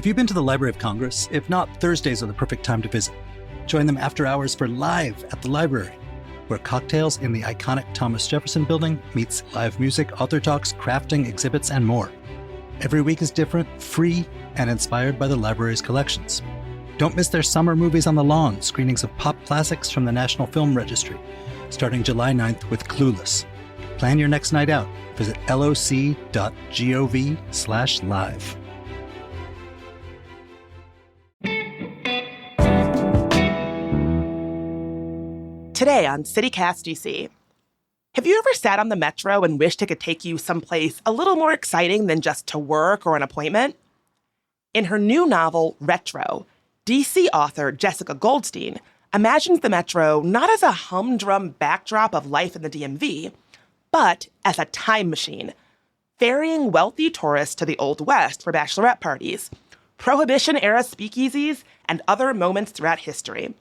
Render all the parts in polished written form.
you been to the Library of Congress? If not, Thursdays are the perfect time to visit. Join them after hours for Live at the Library, where cocktails in the iconic Thomas Jefferson Building meets live music, author talks, crafting, exhibits, and more. Every week is different, free, and inspired by the library's collections. Don't miss their Summer Movies on the Lawn, screenings of pop classics from the National Film Registry, starting July 9th with Clueless. Plan your next night out. Visit loc.gov/live. Today on CityCast DC. Have you ever sat on the metro and wished it could take you someplace a little more exciting than just to work or an appointment? In her new novel, Retro, DC author Jessica Goldstein imagines the metro not as a humdrum backdrop of life in the DMV, but as a time machine, ferrying wealthy tourists to the Old West for bachelorette parties, Prohibition-era speakeasies, and other moments throughout history.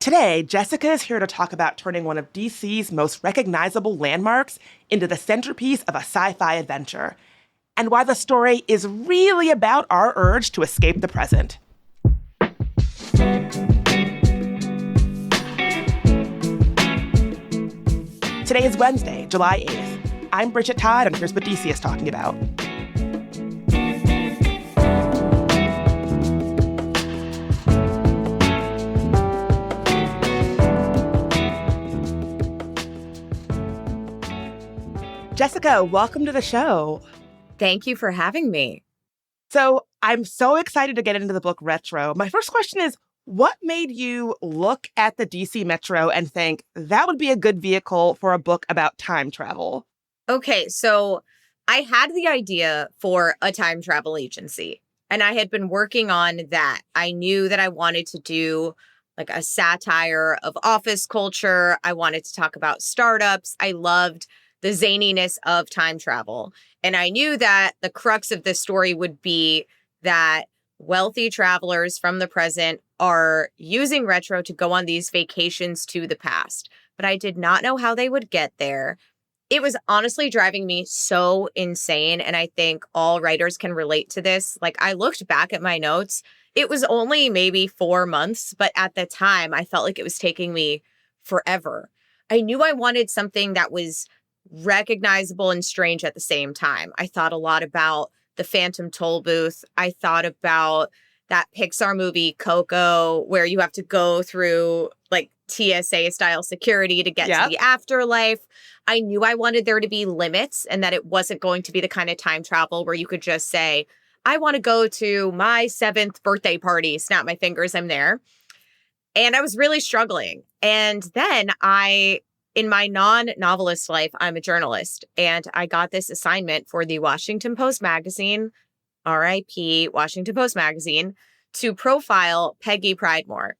Today, Jessica is here to talk about turning one of DC's most recognizable landmarks into the centerpiece of a sci-fi adventure, and why the story is really about our urge to escape the present. Today is Wednesday, July 8th. I'm Bridget Todd, and here's what DC is talking about. Jessica, welcome to the show. Thank you for having me. So I'm so excited to get into the book Retro. My first question is, what made you look at the DC Metro and think that would be a good vehicle for a book about time travel? Okay, so I had the idea for a time travel agency, and I had been working on that. I knew that I wanted to do like a satire of office culture. I wanted to talk about startups. I loved the zaniness of time travel. And I knew that the crux of this story would be that wealthy travelers from the present are using retro to go on these vacations to the past. But I did not know how they would get there. It was honestly driving me so insane. And I think all writers can relate to this. Like, I looked back at my notes. It was only maybe 4 months, but at the time, I felt like it was taking me forever. I knew I wanted something that was recognizable and strange at the same time. I thought a lot about the Phantom Toll Booth. I thought about that Pixar movie Coco, where you have to go through like TSA style security to get to the afterlife. I knew I wanted there to be limits and that it wasn't going to be the kind of time travel where you could just say, I want to go to my 7th birthday party, snap my fingers, I'm there. And I was really struggling. And then in my non-novelist life, I'm a journalist, and I got this assignment for the Washington Post magazine, RIP, Washington Post magazine, to profile Peggy Pridemore.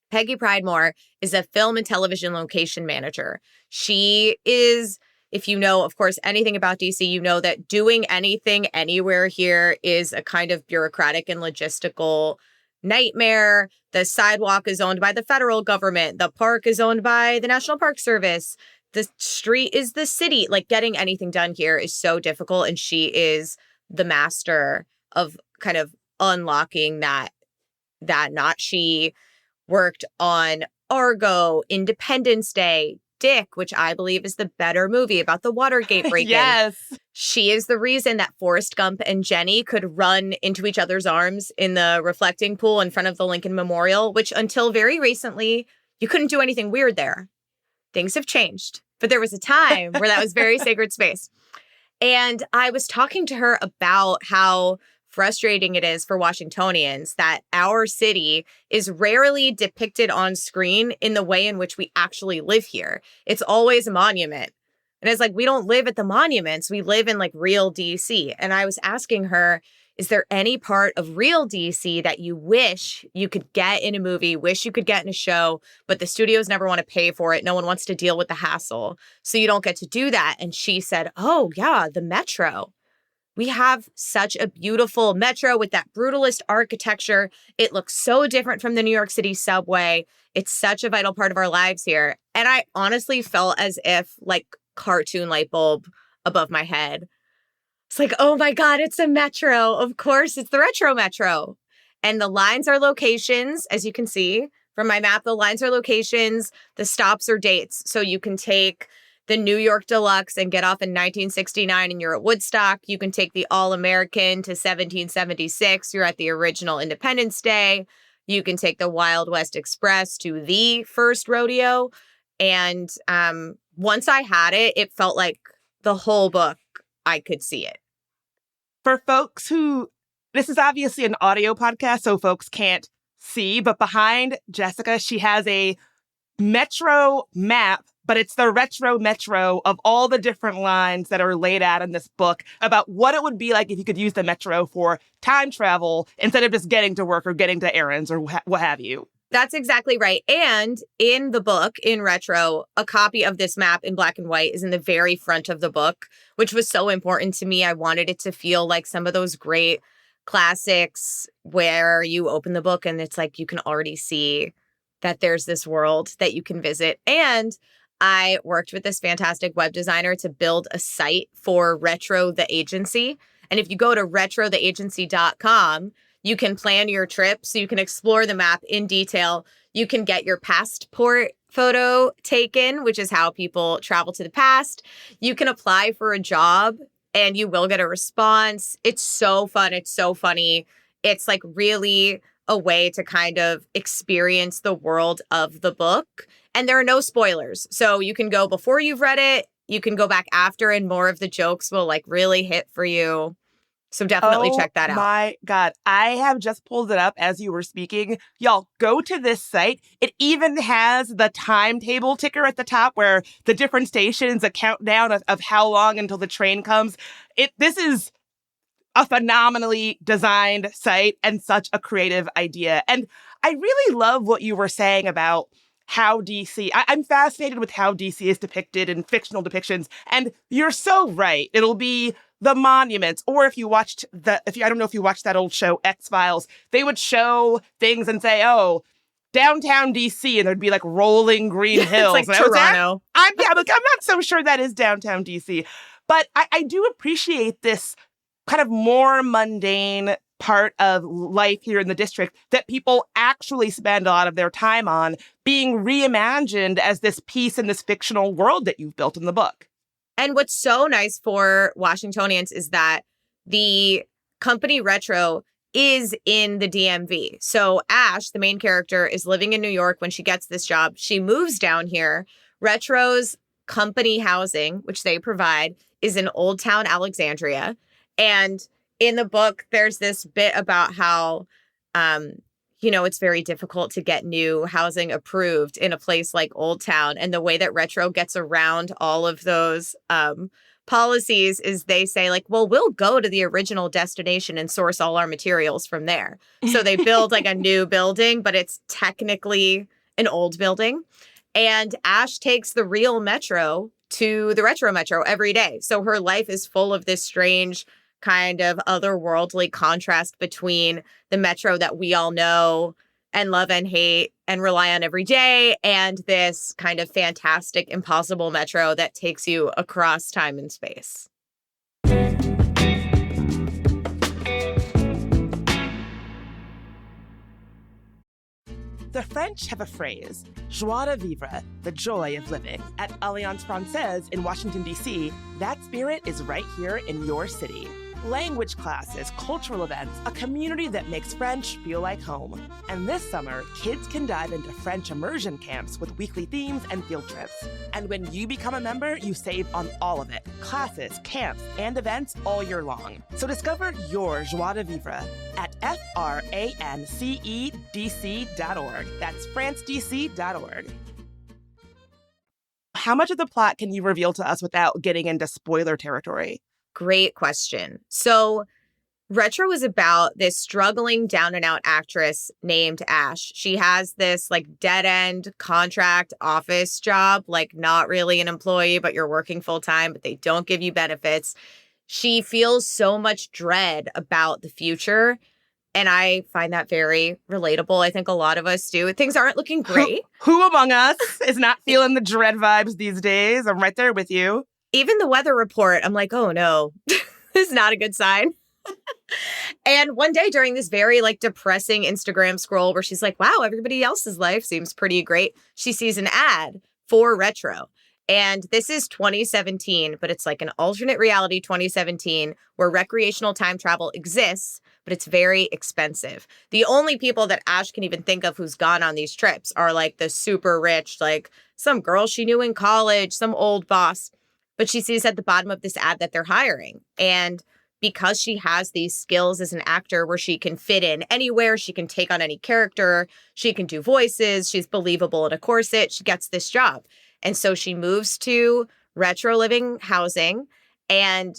Peggy Pridemore is a film and television location manager. She is, if you know, of course, anything about DC, you know that doing anything anywhere here is a kind of bureaucratic and logistical nightmare. The sidewalk is owned by the federal government. The park is owned by the National Park Service. The street is the city. Like, getting anything done here is so difficult. And she is the master of kind of unlocking that knot. She worked on Argo, Independence Day, Dick, which I believe is the better movie about the Watergate break-in. Yes. She is the reason that Forrest Gump and Jenny could run into each other's arms in the reflecting pool in front of the Lincoln Memorial, which until very recently, you couldn't do anything weird there. Things have changed. But there was a time where that was very sacred space. And I was talking to her about how frustrating it is for Washingtonians that our city is rarely depicted on screen in the way in which we actually live here. It's always a monument. And it's like, we don't live at the monuments. We live in like real DC. And I was asking her, is there any part of real DC that you wish you could get in a movie, wish you could get in a show, but the studios never want to pay for it. No one wants to deal with the hassle. So you don't get to do that. And she said, oh yeah, the Metro. We have such a beautiful metro with that brutalist architecture. It looks so different from the New York City subway. It's such a vital part of our lives here. And I honestly felt as if like cartoon light bulb above my head. It's like, oh my God, it's a metro. Of course, it's the retro metro. And the lines are locations, as you can see from my map. The lines are locations, the stops are dates. So you can take the New York Deluxe and get off in 1969 and you're at Woodstock. You can take the All-American to 1776. You're at the original Independence Day. You can take the Wild West Express to the first rodeo. And once I had it, it felt like the whole book, I could see it. For folks who, this is obviously an audio podcast, so folks can't see, but behind Jessica, she has a metro map, but it's the retro metro of all the different lines that are laid out in this book about what it would be like if you could use the metro for time travel instead of just getting to work or getting to errands or what have you. That's exactly right. And in the book, in retro, a copy of this map in black and white is in the very front of the book, which was so important to me. I wanted it to feel like some of those great classics where you open the book and it's like you can already see that there's this world that you can visit. And I worked with this fantastic web designer to build a site for Retro the Agency. And if you go to retrotheagency.com, you can plan your trip so you can explore the map in detail. You can get your passport photo taken, which is how people travel to the past. You can apply for a job and you will get a response. It's so fun. It's so funny. It's like really a way to kind of experience the world of the book. And there are no spoilers. So you can go before you've read it. You can go back after and more of the jokes will like really hit for you. So definitely check that out. Oh my God. I have just pulled it up as you were speaking. Y'all, go to this site. It even has the timetable ticker at the top where the different stations, a countdown of how long until the train comes. This is a phenomenally designed site and such a creative idea. And I really love what you were saying about how DC, I'm fascinated with how DC is depicted in fictional depictions. And you're so right. It'll be the monuments, or if you watched I don't know if you watched that old show, X-Files, they would show things and say, oh, downtown DC, and there'd be like rolling green hills. It's like Toronto. I'm not so sure that is downtown DC. But I do appreciate this kind of more mundane part of life here in the district that people actually spend a lot of their time on being reimagined as this piece in this fictional world that you've built in the book. And what's so nice for Washingtonians is that the company Retro is in the DMV. So Ash, the main character, is living in New York when she gets this job. She moves down here. Retro's company housing, which they provide, is in Old Town Alexandria. And in the book, there's this bit about how, it's very difficult to get new housing approved in a place like Old Town. And the way that Retro gets around all of those policies is they say like, well, we'll go to the original destination and source all our materials from there. So they build like a new building, but it's technically an old building. And Ash takes the real Metro to the Retro Metro every day. So her life is full of this strange kind of otherworldly contrast between the Metro that we all know and love and hate and rely on every day and this kind of fantastic, impossible Metro that takes you across time and space. The French have a phrase, joie de vivre, the joy of living. At Alliance Francaise in Washington, D.C., that spirit is right here in your city. Language classes, cultural events, a community that makes French feel like home. And this summer, kids can dive into French immersion camps with weekly themes and field trips. And when you become a member, you save on all of it. Classes, camps, and events all year long. So discover your joie de vivre at francedc.org. That's francedc.org. How much of the plot can you reveal to us without getting into spoiler territory? Great question. So Retro is about this struggling down and out actress named Ash. She has this like dead end contract office job, like not really an employee, but you're working full time, but they don't give you benefits. She feels so much dread about the future. And I find that very relatable. I think a lot of us do. Things aren't looking great. Who among us is not feeling the dread vibes these days? I'm right there with you. Even the weather report, I'm like, oh no, is not a good sign. And one day during this very like depressing Instagram scroll where she's like, wow, everybody else's life seems pretty great, she sees an ad for Retro. And this is 2017, but it's like an alternate reality 2017 where recreational time travel exists, but it's very expensive. The only people that Ash can even think of who's gone on these trips are like the super rich, like some girl she knew in college, some old boss. But she sees at the bottom of this ad that they're hiring. And because she has these skills as an actor where she can fit in anywhere, she can take on any character, she can do voices, she's believable in a corset, she gets this job. And so she moves to Retro Living housing and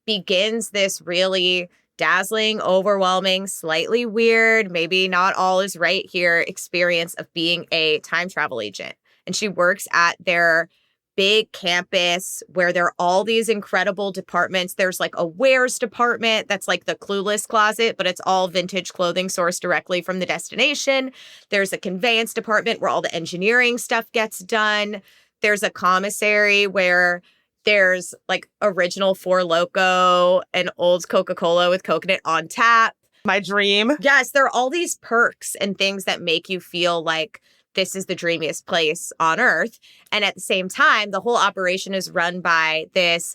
begins this really dazzling, overwhelming, slightly weird, maybe not all is right here experience of being a time travel agent. And she works at their big campus where there are all these incredible departments. There's like a wares department that's like the Clueless closet, but it's all vintage clothing sourced directly from the destination. There's a conveyance department where all the engineering stuff gets done. There's a commissary where there's like original Four Loko and old Coca-Cola with coconut on tap. My dream. Yes, there are all these perks and things that make you feel like this is the dreamiest place on earth. And at the same time, the whole operation is run by this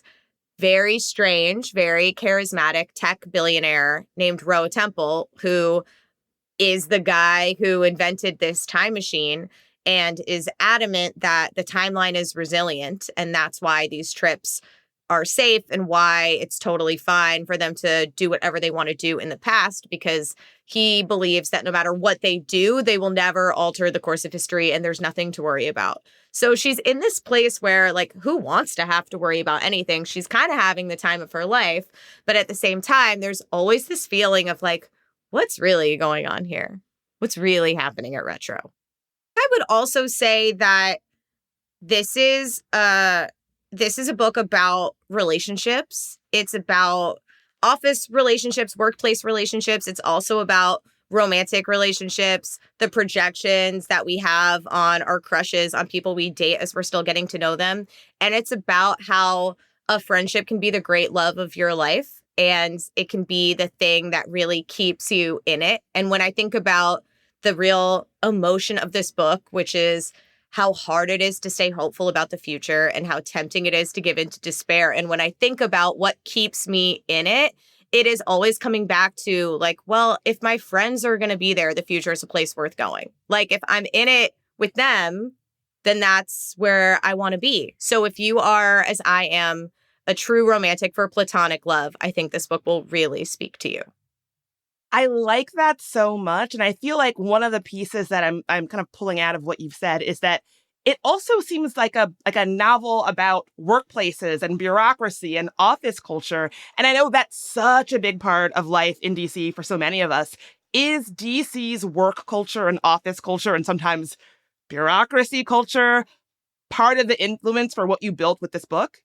very strange, very charismatic tech billionaire named Ro Temple, who is the guy who invented this time machine and is adamant that the timeline is resilient. And that's why these trips are safe and why it's totally fine for them to do whatever they want to do in the past, because he believes that no matter what they do, they will never alter the course of history and there's nothing to worry about. So she's in this place where, like, who wants to have to worry about anything? She's kind of having the time of her life. But at the same time, there's always this feeling of like, what's really going on here? What's really happening at Retro? I would also say that this is a book about relationships. It's about office relationships, workplace relationships. It's also about romantic relationships, the projections that we have on our crushes, on people we date as we're still getting to know them. And it's about how a friendship can be the great love of your life. And it can be the thing that really keeps you in it. And when I think about the real emotion of this book, which is how hard it is to stay hopeful about the future and how tempting it is to give in to despair. And when I think about what keeps me in it, it is always coming back to like, well, if my friends are going to be there, the future is a place worth going. Like if I'm in it with them, then that's where I want to be. So if you are, as I am, a true romantic for platonic love, I think this book will really speak to you. I like that so much. And I feel like one of the pieces that I'm kind of pulling out of what you've said is that it also seems like a novel about workplaces and bureaucracy and office culture. And I know that's such a big part of life in DC for so many of us. Is DC's work culture and office culture and sometimes bureaucracy culture part of the influence for what you built with this book?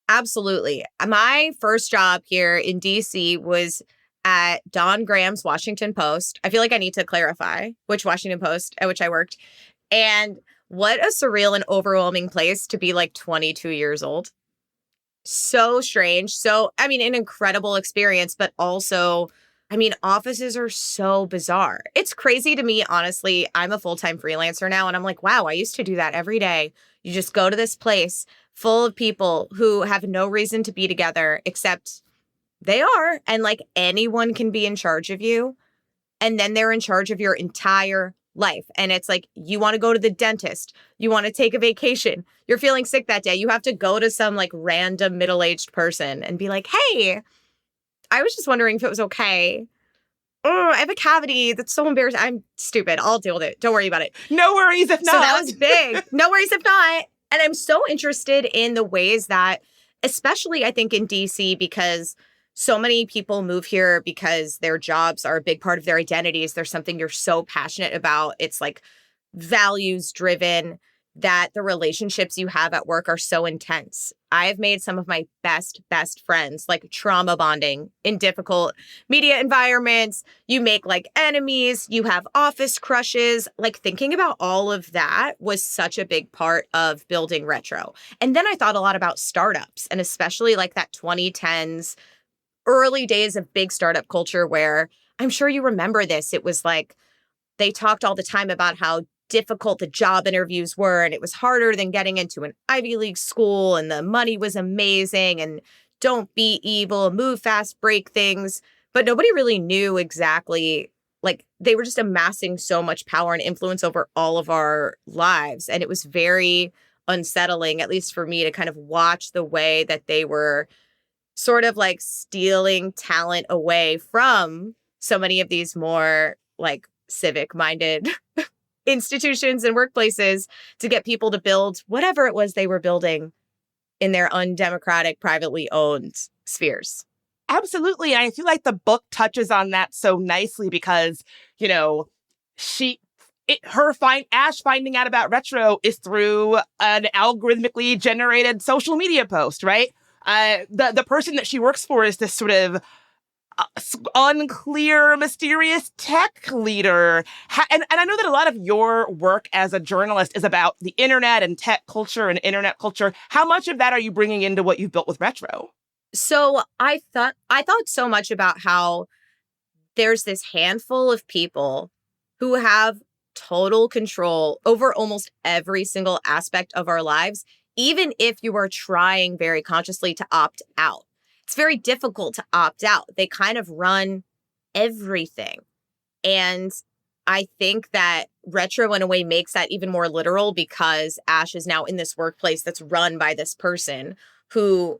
Absolutely. My first job here in DC was at Don Graham's Washington Post. I feel like I need to clarify which Washington Post at which I worked. And what a surreal and overwhelming place to be like 22 years old. So strange. So, I mean, an incredible experience, but also, I mean, offices are so bizarre. It's crazy to me, honestly. I'm a full-time freelancer now, and I'm like, wow, I used to do that every day. You just go to this place full of people who have no reason to be together except they are. And like anyone can be in charge of you. And then they're in charge of your entire life. And it's like, you want to go to the dentist. You want to take a vacation. You're feeling sick that day. You have to go to some like random middle-aged person and be like, hey, I was just wondering if it was okay. Oh, I have a cavity. That's so embarrassing. I'm stupid. I'll deal with it. Don't worry about it. No worries if not. So that was big. No worries if not. And I'm so interested in the ways that, especially I think in DC, because so many people move here because their jobs are a big part of their identities. There's something you're so passionate about. It's like values driven, that the relationships you have at work are so intense. I've made some of my best friends, like trauma bonding in difficult media environments. You make like enemies, you have office crushes. Like thinking about all of that was such a big part of building Retro. And then I thought a lot about startups, and especially like that 2010s early days of big startup culture where I'm sure you remember this. It was like they talked all the time about how difficult the job interviews were, and it was harder than getting into an Ivy League school, and the money was amazing, and don't be evil, move fast, break things. But nobody really knew exactly, like they were just amassing so much power and influence over all of our lives. And it was very unsettling, at least for me, to kind of watch the way that they were sort of like stealing talent away from so many of these more like civic minded institutions and workplaces to get people to build whatever it was they were building in their undemocratic, privately owned spheres. Absolutely. And I feel like the book touches on that so nicely because, you know, Ash finding out about retro is through an algorithmically generated social media post, right? The person that she works for is this sort of unclear, mysterious tech leader. And I know that a lot of your work as a journalist is about the internet and tech culture and internet culture. How much of that are you bringing into what you've built with retro? So I thought so much about how there's this handful of people who have total control over almost every single aspect of our lives, even if you are trying very consciously to opt out. It's very difficult to opt out. They kind of run everything. And I think that retro in a way makes that even more literal because Ash is now in this workplace that's run by this person who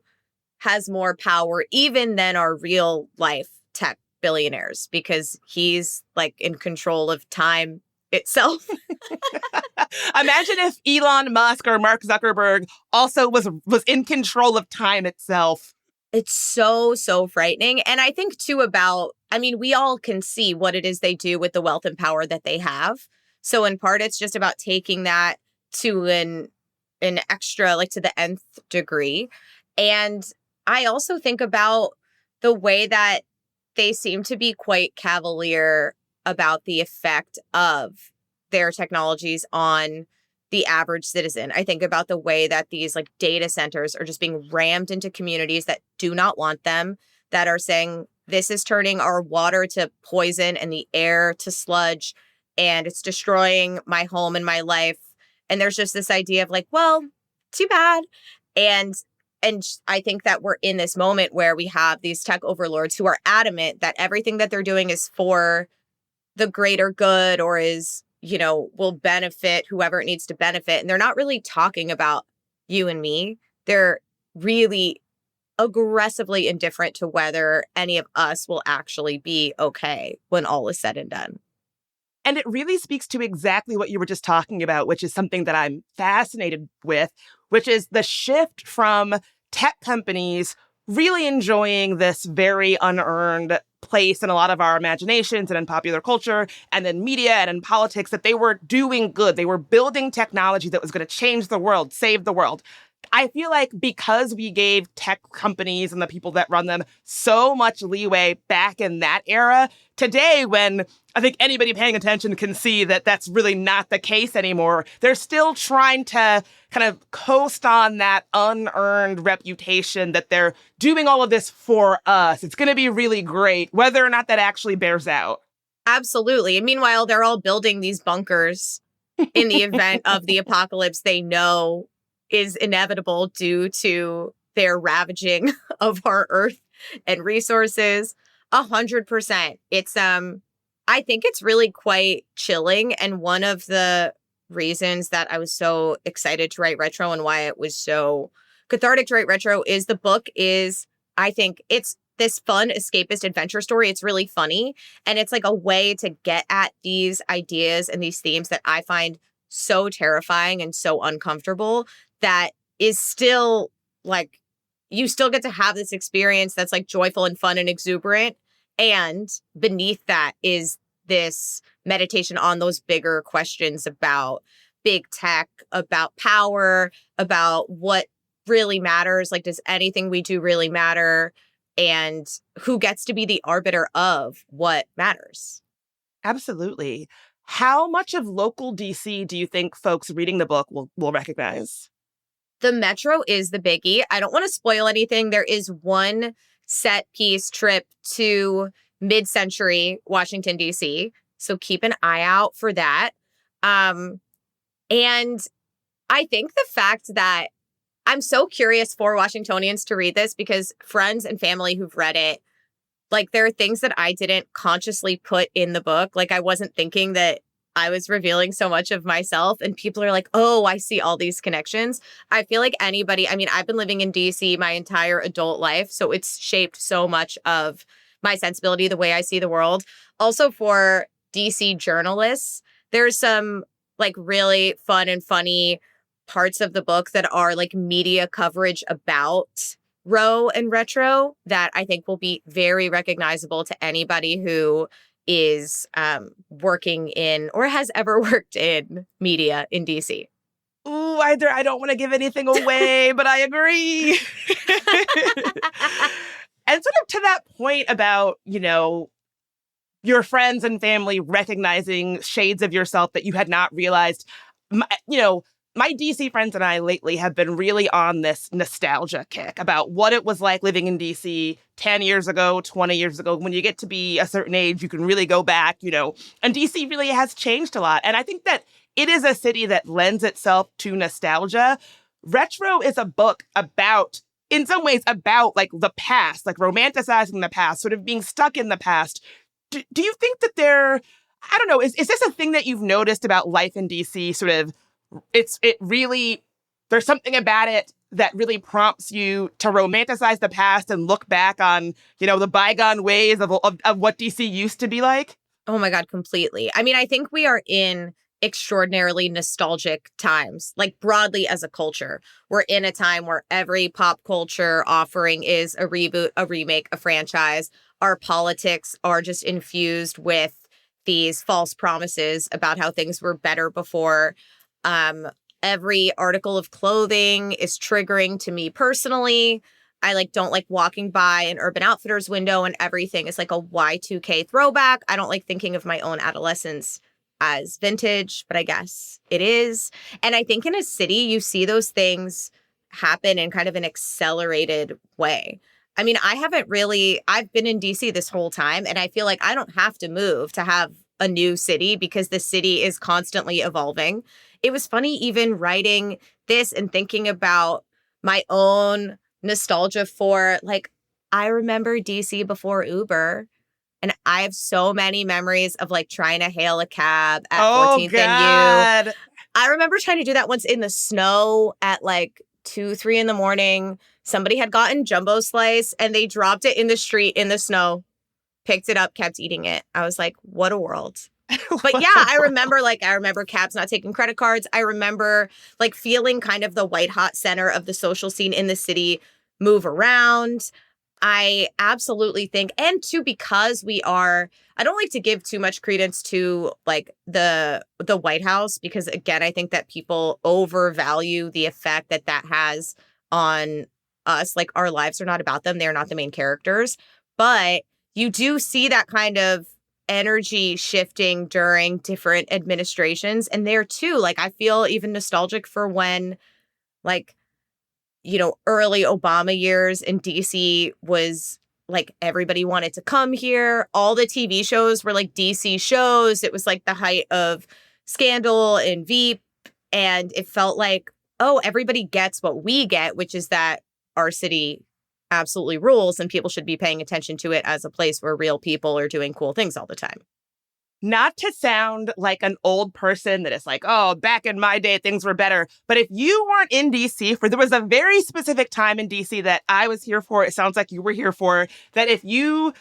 has more power even than our real life tech billionaires because he's like in control of time itself. Imagine if Elon Musk or Mark Zuckerberg also was in control of time itself. It's so frightening. And I think too we all can see what it is they do with the wealth and power that they have. So in part, it's just about taking that to an extra, like to the nth degree. And I also think about the way that they seem to be quite cavalier about the effect of their technologies on the average citizen. I think about the way that these like data centers are just being rammed into communities that do not want them, that are saying this is turning our water to poison and the air to sludge, and it's destroying my home and my life. And there's just this idea of like, well, too bad. And I think that we're in this moment where we have these tech overlords who are adamant that everything that they're doing is for the greater good or is, will benefit whoever it needs to benefit. And they're not really talking about you and me. They're really aggressively indifferent to whether any of us will actually be okay when all is said and done. And it really speaks to exactly what you were just talking about, which is something that I'm fascinated with, which is the shift from tech companies really enjoying this very unearned place in a lot of our imaginations and in popular culture and in media and in politics, that they were doing good. They were building technology that was going to change the world, save the world. I feel like because we gave tech companies and the people that run them so much leeway back in that era, today when I think anybody paying attention can see that that's really not the case anymore, they're still trying to kind of coast on that unearned reputation that they're doing all of this for us. It's going to be really great, whether or not that actually bears out. Absolutely. And meanwhile, they're all building these bunkers in the event of the apocalypse they know is inevitable due to their ravaging of our earth and resources. 100%. It's, I think it's really quite chilling. And one of the reasons that I was so excited to write retro and why it was so cathartic to write retro is the book is, I think it's this fun escapist adventure story. It's really funny. And it's like a way to get at these ideas and these themes that I find so terrifying and so uncomfortable, that is still like, you still get to have this experience that's like joyful and fun and exuberant. And beneath that is this meditation on those bigger questions about big tech, about power, about what really matters. Like, does anything we do really matter? And who gets to be the arbiter of what matters? Absolutely. How much of local DC do you think folks reading the book will recognize? The Metro is the biggie. I don't want to spoil anything. There is one set piece trip to mid-century Washington, D.C. So keep an eye out for that. And I think the fact that I'm so curious for Washingtonians to read this, because friends and family who've read it, like, there are things that I didn't consciously put in the book. Like, I wasn't thinking that I was revealing so much of myself, and people are like, oh, I see all these connections. I feel like anybody, I mean, I've been living in DC my entire adult life, so it's shaped so much of my sensibility, the way I see the world. Also, for DC journalists, there's some like really fun and funny parts of the book that are like media coverage about Roe and retro that I think will be very recognizable to anybody who is working in or has ever worked in media in DC. Ooh, I don't want to give anything away, but I agree. And sort of to that point about, you know, your friends and family recognizing shades of yourself that you had not realized, my DC friends and I lately have been really on this nostalgia kick about what it was like living in DC 10 years ago, 20 years ago. When you get to be a certain age, you can really go back, and DC really has changed a lot. And I think that it is a city that lends itself to nostalgia. Retro is a book about, in some ways, about like the past, like romanticizing the past, sort of being stuck in the past. Do you think that I don't know, is this a thing that you've noticed about life in DC? Sort of, there's something about it that really prompts you to romanticize the past and look back on, the bygone ways of what DC used to be like? Oh my God, completely. I mean, I think we are in extraordinarily nostalgic times, like broadly as a culture. We're in a time where every pop culture offering is a reboot, a remake, a franchise. Our politics are just infused with these false promises about how things were better before. Every article of clothing is triggering to me personally. I don't like walking by an Urban Outfitters window and everything is like a Y2K throwback. I don't like thinking of my own adolescence as vintage, but I guess it is. And I think in a city, you see those things happen in kind of an accelerated way. I mean, I've been in DC this whole time, and I feel like I don't have to move to have a new city because the city is constantly evolving. It was funny even writing this and thinking about my own nostalgia for, I remember DC before Uber. And I have so many memories of trying to hail a cab at 14th and U. I remember trying to do that once in the snow at 2, 3 in the morning. Somebody had gotten jumbo slice and they dropped it in the street in the snow, picked it up, kept eating it. I was like, what a world. But yeah, I remember cabs not taking credit cards. I remember feeling kind of the white hot center of the social scene in the city move around. I absolutely think, and too, because I don't like to give too much credence to the White House, because again, I think that people overvalue the effect that has on us. Our lives are not about them. They're not the main characters, but you do see that kind of energy shifting during different administrations. And there too, I feel even nostalgic for when early Obama years in DC was everybody wanted to come here. All the TV shows were DC shows. It was the height of Scandal and Veep. And it felt everybody gets what we get, which is that our city absolutely rules and people should be paying attention to it as a place where real people are doing cool things all the time. Not to sound like an old person that is oh, back in my day, things were better. But if you weren't in DC there was a very specific time in DC that I was here for, it sounds like you were here for, that if you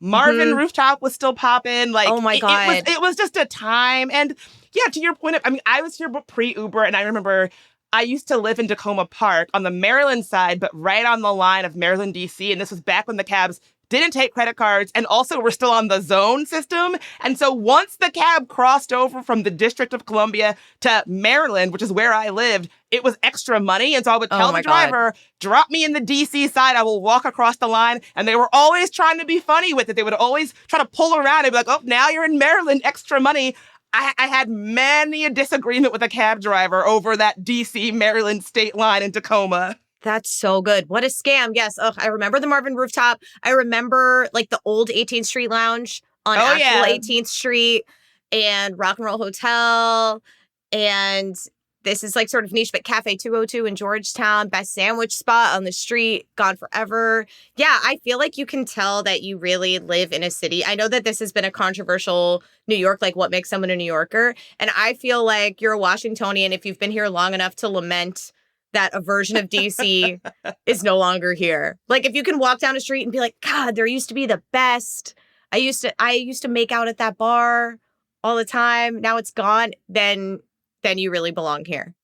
Marvin Rooftop was still popping. Oh my God. It was just a time. And yeah, to your point, I was here pre-Uber, and I remember I used to live in Tacoma Park on the Maryland side, but right on the line of Maryland, DC. And this was back when the cabs didn't take credit cards, and also we're still on the zone system. And so once the cab crossed over from the District of Columbia to Maryland, which is where I lived, it was extra money. And so I would tell the driver, drop me in the DC side, I will walk across the line. And they were always trying to be funny with it. They would always try to pull around and be like, oh, now you're in Maryland, extra money. I had many a disagreement with a cab driver over that DC Maryland state line in Tacoma. That's so good. What a scam. Yes. Oh, I remember the Marvin Rooftop. I remember like the old 18th Street Lounge on actual 18th Street and Rock and Roll Hotel. And this is like sort of niche, but Cafe 202 in Georgetown, best sandwich spot on the street, gone forever. Yeah, I feel like you can tell that you really live in a city. I know that this has been a controversial New York, like what makes someone a New Yorker. And I feel like you're a Washingtonian if you've been here long enough to lament that a version of DC is no longer here. Like if you can walk down a street and be like, God, there used to be the best. I used to make out at that bar all the time. Now it's gone. Then you really belong here.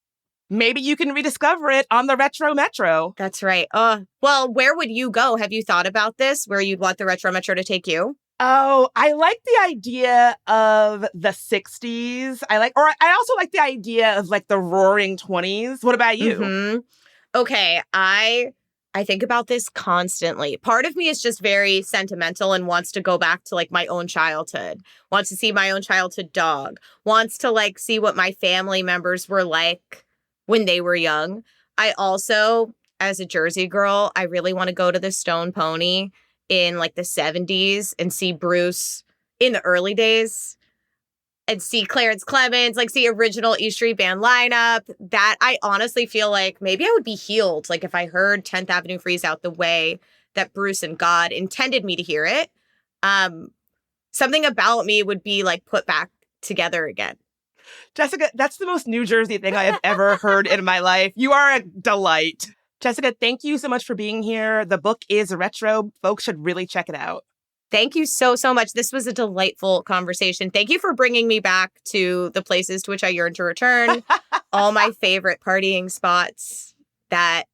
Maybe you can rediscover it on the Retro Metro. That's right. Well, where would you go? Have you thought about this? Where you'd want the Retro Metro to take you? Oh, I like the idea of the 60s. I also like the idea of like the roaring 20s. What about you? Mm-hmm. Okay, I think about this constantly. Part of me is just very sentimental and wants to go back to like my own childhood, wants to see my own childhood dog, wants to like see what my family members were like when they were young. I also, as a Jersey girl, I really want to go to the Stone Pony in like the 70s and see Bruce in the early days and see Clarence Clemens, like see original E Street Band lineup. That I honestly feel like maybe I would be healed. Like if I heard 10th Avenue Freeze out the way that Bruce and God intended me to hear it, something about me would be like put back together again. Jessica, that's the most New Jersey thing I have ever heard in my life. You are a delight. Jessica, thank you so much for being here. The book is retro. Folks should really check it out. Thank you so, so much. This was a delightful conversation. Thank you for bringing me back to the places to which I yearn to return. All my favorite partying spots that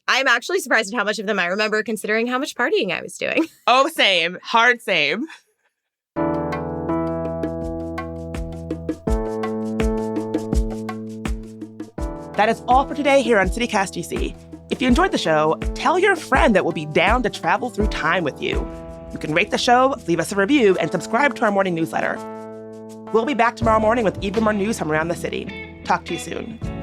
I'm actually surprised at how much of them I remember considering how much partying I was doing. Oh, same. Hard same. That is all for today here on CityCast DC. If you enjoyed the show, tell your friend that will be down to travel through time with you. You can rate the show, leave us a review, and subscribe to our morning newsletter. We'll be back tomorrow morning with even more news from around the city. Talk to you soon.